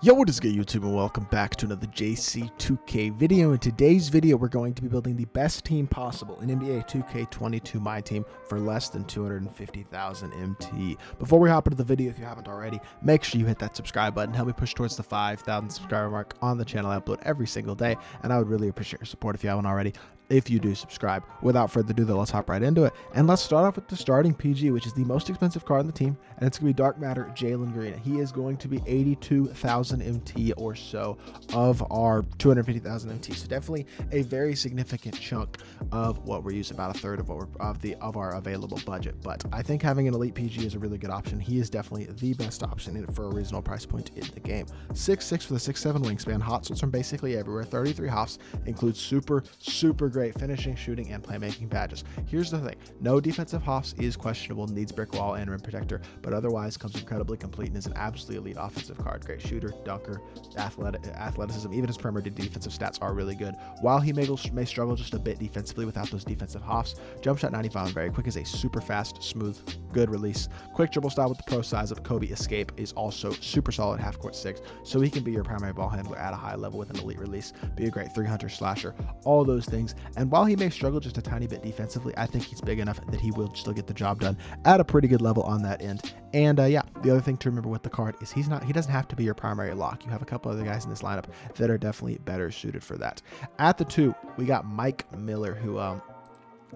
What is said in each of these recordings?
Yo, what is good, YouTube, and welcome back to another JC2K video. In today's video, we're going to be building the best team possible in NBA 2K22 MyTEAM for less than 250,000 MT. Before we hop into the video, if you haven't already, make sure you hit that subscribe button. Help me push towards the 5,000 subscriber mark on the channel. I upload every single day, and I would really appreciate your support if you haven't already. If you do subscribe. Without further ado, though, let's hop right into it. And let's start off with the starting PG, which is the most expensive card on the team, and it's going to be Dark Matter Jalen Green. He is going to be 82,000 MT or so of our 250,000 MT. So definitely a very significant chunk of what we're using, about a third of what we're of our available budget. But I think having an elite PG is a really good option. He is definitely the best option for a reasonable price point in the game. 6'6" for the 6'7" wingspan, hot switch from basically everywhere, 33 hops, includes super great finishing, shooting, and playmaking badges. Here's the thing: no defensive hops, is questionable, needs brick wall and rim protector, but otherwise comes incredibly complete and is an absolutely elite offensive card. Great shooter, dunker, athleticism, even his perimeter defensive stats are really good. While he may struggle just a bit defensively without those defensive hops, jump shot 95 and very quick, is a super fast, smooth, good release. Quick dribble style with the pro size of Kobe escape is also super solid half court 6, so he can be your primary ball handler at a high level with an elite release, be a great 3-hunter slasher, all those things. And while he may struggle just a tiny bit defensively, I think he's big enough that he will still get the job done at a pretty good level on that end. And yeah, the other thing to remember with the card is he doesn't have to be your primary lock. You have a couple other guys in this lineup that are definitely better suited for that. At the 2, we got Mike Miller, who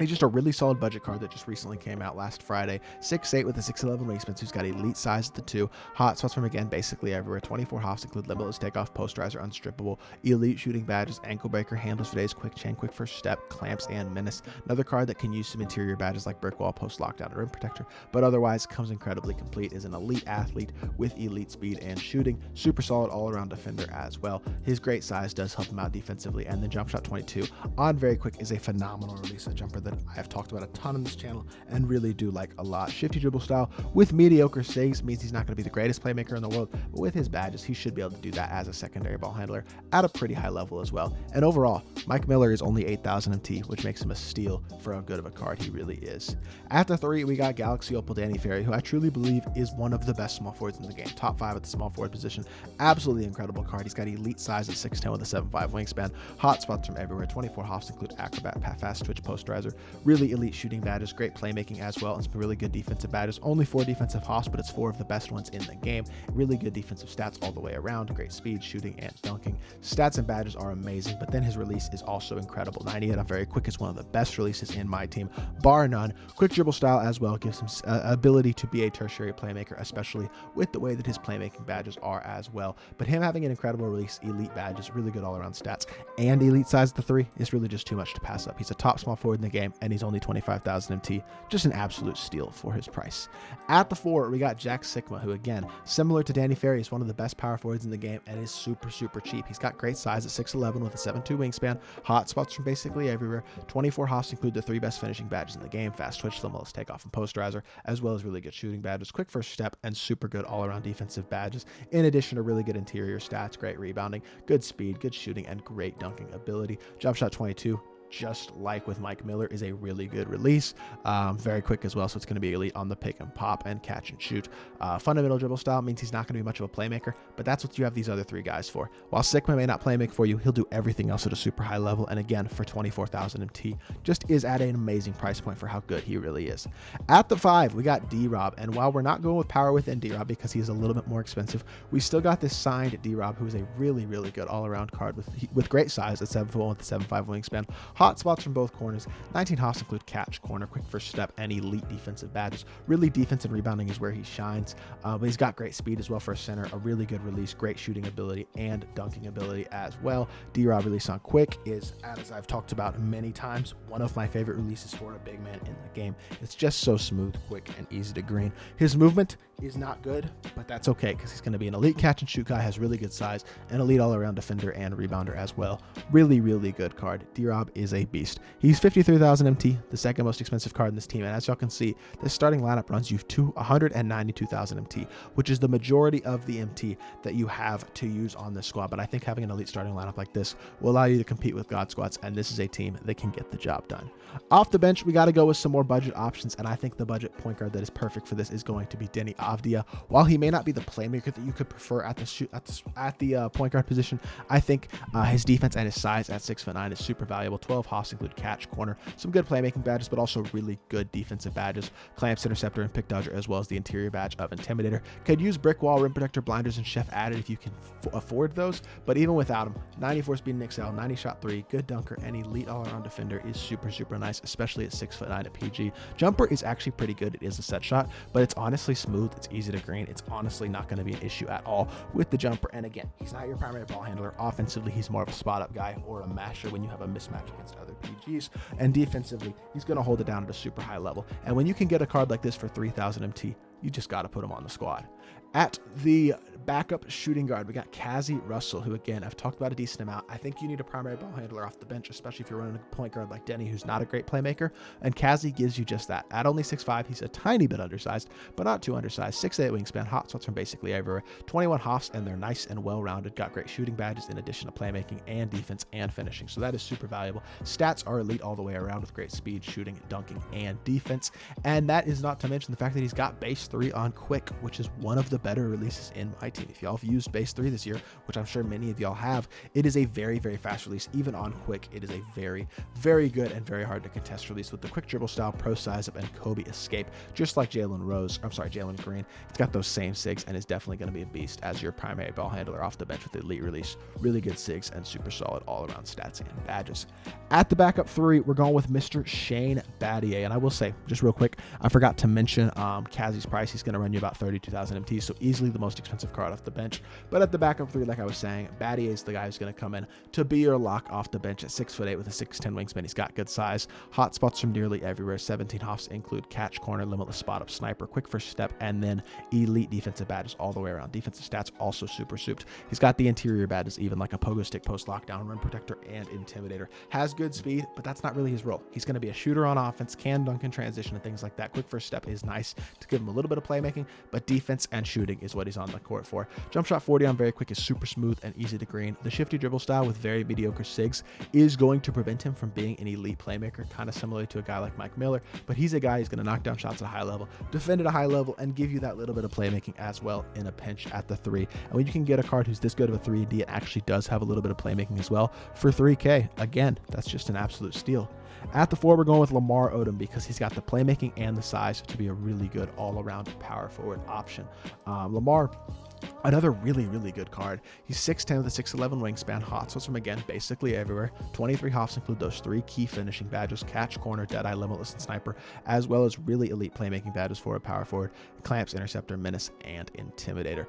he's just a really solid budget card that just recently came out last Friday. 6'8" with a 6'11" wingspan, who's got elite size at the 2. Hot spots from, again, basically everywhere. 24 hops include limitless takeoff, posterizer, unstrippable, elite shooting badges, ankle breaker, handles for days, quick chain, quick first step, clamps, and menace. Another card that can use some interior badges like brick wall, post lockdown, and rim protector, but otherwise comes incredibly complete. Is an elite athlete with elite speed and shooting. Super solid all-around defender as well. His great size does help him out defensively, and then jump shot 22 on very quick is a phenomenal release, a jumper that I have talked about a ton on this channel and really do like a lot. Shifty dribble style with mediocre saves means he's not going to be the greatest playmaker in the world, but with his badges, he should be able to do that as a secondary ball handler at a pretty high level as well. And overall, Mike Miller is only 8,000 MT, which makes him a steal for how good of a card he really is. At the 3, we got Galaxy Opal Danny Ferry, who I truly believe is one of the best small forwards in the game. Top 5 at the small forward position. Absolutely incredible card. He's got elite size at 6'10" with a 7'5" wingspan. Hot spots from everywhere. 24 hops include acrobat, fast twitch, posterizer. Really elite shooting badges, great playmaking as well, and some really good defensive badges. Only 4 defensive hops, but it's 4 of the best ones in the game. Really good defensive stats all the way around. Great speed, shooting, and dunking. Stats and badges are amazing, but then his release is also incredible. 98 on very quick is one of the best releases in my team, bar none. Quick dribble style as well gives him ability to be a tertiary playmaker, especially with the way that his playmaking badges are as well. But him having an incredible release, elite badges, really good all-around stats, and elite size at the 3 is really just too much to pass up. He's a top small forward in the game, and he's only 25,000 MT, just an absolute steal for his price. At the 4, we got Jack Sigma, who, again, similar to Danny Ferry, is one of the best power forwards in the game and is super cheap. He's got great size at 6'11" with a 7'2" wingspan, hot spots from basically everywhere. 24 hops include the 3 best finishing badges in the game: fast twitch, limitless takeoff, and posterizer, as well as really good shooting badges, quick first step, and super good all-around defensive badges, in addition to really good interior stats, great rebounding, good speed, good shooting, and great dunking ability. Jump shot 22, just like with Mike Miller, is a really good release. Very quick as well, so it's going to be elite on the pick and pop and catch and shoot. Fundamental dribble style means he's not going to be much of a playmaker, but that's what you have these other 3 guys for. While Sigma may not playmake for you, he'll do everything else at a super high level, and again, for 24,000 MT, just is at an amazing price point for how good he really is. At the 5, we got DRob, and while we're not going with power within DRob because he's a little bit more expensive, we still got this signed DRob, who is a really good all-around card with great size at 7'1" with a 7'5" wingspan. Hot spots from both corners. 19 hops include catch, corner, quick first step, and elite defensive badges. Really, defense and rebounding is where he shines, but he's got great speed as well for a center, a really good release, great shooting ability, and dunking ability as well. DRob release on quick is, as I've talked about many times, one of my favorite releases for a big man in the game. It's just so smooth, quick, and easy to green. His movement is not good, but that's okay because he's going to be an elite catch and shoot guy, has really good size, an elite all-around defender and rebounder as well. Really good card. DRob is is a beast. He's 53,000 MT, the second most expensive card in this team. And as y'all can see, this starting lineup runs you to 192,000 MT, which is the majority of the MT that you have to use on this squad. But I think having an elite starting lineup like this will allow you to compete with God squads, and this is a team that can get the job done. Off the bench, we got to go with some more budget options, and I think the budget point guard that is perfect for this is going to be Denny Avdia. While he may not be the playmaker that you could prefer at the point guard position, I think his defense and his size at 6'9" is super valuable. 12 hops include catch, corner, some good playmaking badges, but also really good defensive badges, clamps, interceptor, and pick dodger, as well as the interior badge of intimidator. Could use brick wall, rim protector, blinders, and chef added if you can afford those, but even without them, 94 speed and excel, 90 shot 3, good dunker, and elite all-around defender is super nice, especially at 6'9" at PG. Jumper is actually pretty good. It is a set shot, but it's honestly smooth. It's easy to green. It's honestly not going to be an issue at all with the jumper. And again, he's not your primary ball handler. Offensively, he's more of a spot up guy or a masher when you have a mismatch against other PGs. And defensively, he's going to hold it down at a super high level. And when you can get a card like this for 3,000 MT, you just got to put him on the squad. At the backup shooting guard, we got Kazi Russell, who again, I've talked about a decent amount. I think you need a primary ball handler off the bench, especially if you're running a point guard like Denny, who's not a great playmaker. And Kazi gives you just that. At only 6'5", he's a tiny bit undersized, but not too undersized. 6'8" wingspan, hot spots from basically everywhere. 21 hops, and they're nice and well-rounded. Got great shooting badges in addition to playmaking and defense and finishing. So that is super valuable. Stats are elite all the way around with great speed, shooting, dunking, and defense. And that is not to mention the fact that he's got base 3 on quick, which is one of the better releases in my team. If y'all have used base 3 this year, which I'm sure many of y'all have, it is a very fast release. Even on quick, it is a very good and very hard to contest release with the quick dribble style, pro size up, and Kobe escape, just like Jalen Green. It's got those same sigs and is definitely going to be a beast as your primary ball handler off the bench with the elite release. Really good sigs and super solid all around stats and badges. At the backup 3, we're going with Mr. Shane Battier. And I will say, just real quick, I forgot to mention Kazi's price. He's going to run you about 32,000 MT, so easily the most expensive card off the bench. But at the backup 3, like I was saying, Battier is the guy who's going to come in to be your lock off the bench at 6'8" with a 6'10" wingspan. He's got good size, hot spots from nearly everywhere. 17 hops include catch, corner, limitless spot up, sniper, quick first step, and then elite defensive badges all the way around. Defensive stats also super souped. He's got the interior badges, even like a pogo stick, post lockdown, rim protector, and intimidator. Has good speed, but that's not really his role. He's going to be a shooter on offense, can dunk in transition and things like that. Quick first step is nice to give him a little bit of playmaking, but defense and shooting is what he's on the court for. Jump shot 40 on very quick is super smooth and easy to green. The shifty dribble style with very mediocre sigs is going to prevent him from being an elite playmaker, kind of similar to a guy like Mike Miller, but he's a guy who's going to knock down shots at a high level, defend at a high level, and give you that little bit of playmaking as well in a pinch at the 3. And when you can get a card who's this good of a 3D, it actually does have a little bit of playmaking as well for 3K. Again, that's just an absolute steal. At the 4, we're going with Lamar Odom because he's got the playmaking and the size to be a really good all-around power forward option. Lamar, another really good card. He's 6'10" with a 6'11" wingspan, hot spots from, again, basically everywhere. 23 hops include those 3 key finishing badges, catch, corner, deadeye, limitless, and sniper, as well as really elite playmaking badges for a power forward, clamps, interceptor, menace, and intimidator.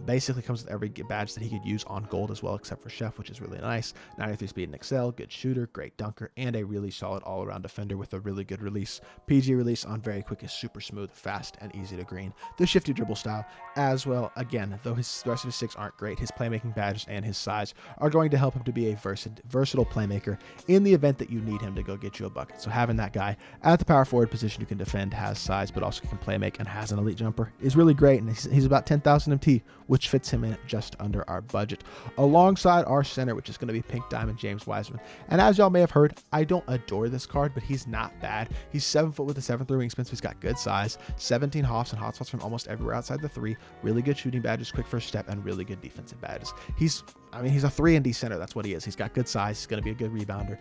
Basically comes with every badge that he could use on gold as well, except for chef, which is really nice. 93 speed and excel, good shooter, great dunker, and a really solid all-around defender with a really good release. PG release on very quick is super smooth, fast, and easy to green. The shifty dribble style as well, again, though the rest of his sigs aren't great, his playmaking badges and his size are going to help him to be a versatile playmaker in the event that you need him to go get you a bucket. So having that guy at the power forward position who can defend, has size, but also can play make and has an elite jumper is really great. And he's about 10,000 MT, which fits him in just under our budget. Alongside our center, which is going to be Pink Diamond James Wiseman. And as y'all may have heard, I don't adore this card, but he's not bad. He's 7 foot with a 7'3" wingspan, so he's got good size, 17 hops and hotspots from almost everywhere outside the 3, really good shooting badges, quick first step, and really good defensive badges. He's a 3-and-D center. That's what he is. He's got good size. He's going to be a good rebounder.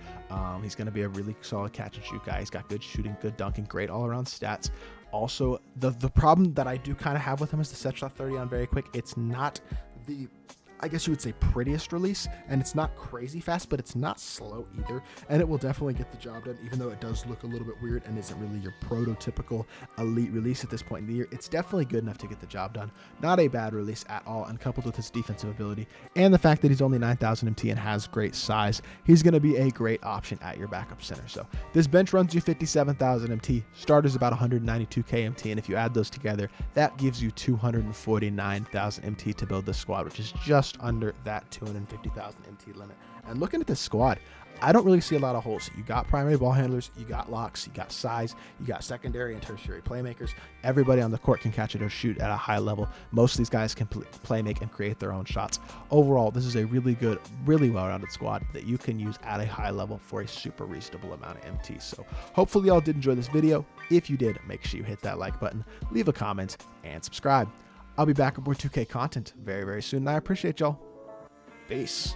He's going to be a really solid catch and shoot guy. He's got good shooting, good dunking, great all-around stats. Also, the problem that I do kind of have with him is the set shot 30 on very quick. It's not the, I guess you would say, prettiest release, and it's not crazy fast, but it's not slow either, and it will definitely get the job done, even though it does look a little bit weird and isn't really your prototypical elite release at this point in the year. It's definitely good enough to get the job done. Not a bad release at all, and coupled with his defensive ability and the fact that he's only 9,000 MT and has great size, he's going to be a great option at your backup center. So this bench runs you 57,000 MT, starters about 192k MT, and if you add those together, that gives you 249,000 MT to build this squad, which is just just under that 250,000 MT limit. And looking at this squad, I don't really see a lot of holes. You got primary ball handlers, you got locks, you got size, you got secondary and tertiary playmakers. Everybody on the court can catch it or shoot at a high level. Most of these guys can play make and create their own shots. Overall, this is a really good, really well-rounded squad that you can use at a high level for a super reasonable amount of MT. So hopefully y'all did enjoy this video. If you did, make sure you hit that like button, leave a comment, and subscribe. I'll be back with more 2K content very, very soon, and I appreciate y'all. Peace.